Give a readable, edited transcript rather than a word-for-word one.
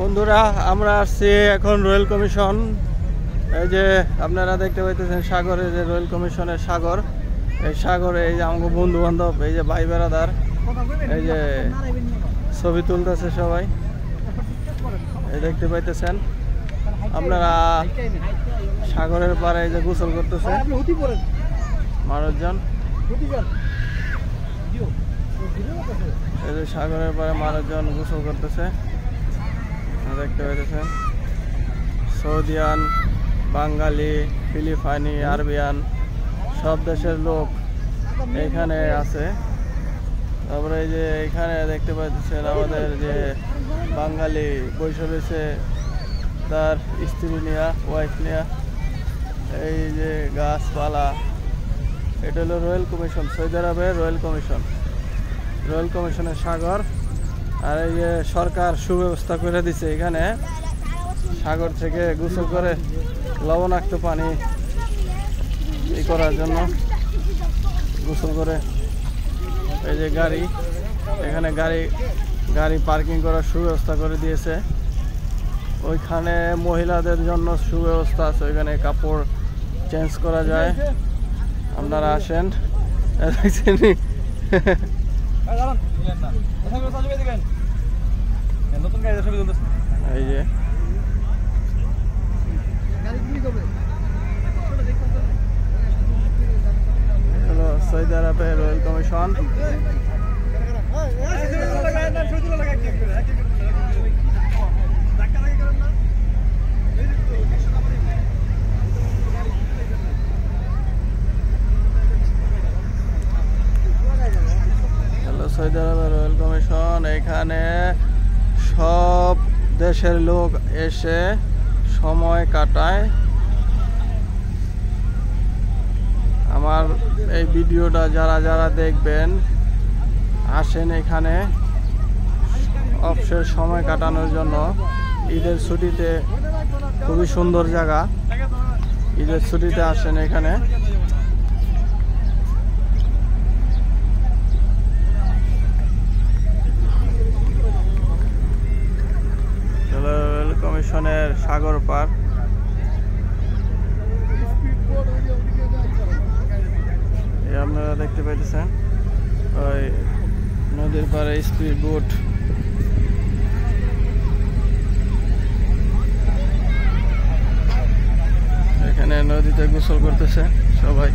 বন্ধুরা আমরা আসছি এখন রয়্যাল কমিশন। এই যে আপনারা দেখতে পাইতেছেন সাগরে, যে রয়্যাল কমিশনের সাগর, এই সাগরে এই যে আমাকে বন্ধু বান্ধব, এই যে ভাই বেড়াদার, এই যে ছবি তুলতেছে সবাই, এই দেখতে পাইতেছেন আপনারা। সাগরের পাড়ে এই যে গোসল করতেছে মানুষজন, এই যে সাগরের পাড়ে মানুষজন গোসল করতেছে দেখতে পাইতেছেন। সৌদিয়ান, বাঙালি, ফিলিপাইনি, আরবিয়ান সব দেশের লোক এখানে আছে। তারপরে এই যে এখানে দেখতে পাইতেছেন আমাদের যে বাঙালি বসে রয়েছে তার স্ত্রী নিয়া, ওয়াইফ নিয়া, এই যে গাছপালা। এটা হলো রয়্যাল কমিশন, সৌদি আরবের রয়্যাল কমিশন, রয়্যাল কমিশনের সাগর। আর এই যে সরকার সুব্যবস্থা করে দিছে এখানে সাগর থেকে গোসল করে লবণাক্ত পানি ই করার জন্য গোসল করে। এই যে গাড়ি, এখানে গাড়ি পার্কিং করার সুব্যবস্থা করে দিয়েছে। ওইখানে মহিলাদের জন্য সুব্যবস্থা আছে, ওইখানে কাপড় চেঞ্জ করা যায়। আপনারা আসেন। এই যে হলো সৌদি আরবের রয়্যাল কমিশন। সৌদি আরবের রয়্যাল কমিশন, এখানে সব দেশের লোক এসে সময় কাটায়। আমার এই ভিডিওটা যারা যারা দেখবেন আসেন এখানে অবসর সময় কাটানোর জন্য। ঈদের ছুটিতে খুবই সুন্দর জায়গা, ঈদের ছুটিতে আসেন এখানে। রয়্যাল কমিশনের সাগর পার, আপনারা দেখতে পাইতেছেন ওই নদীর পাড়ে স্পিড বোট। এখানে নদীতে গোসল করতেছে সবাই।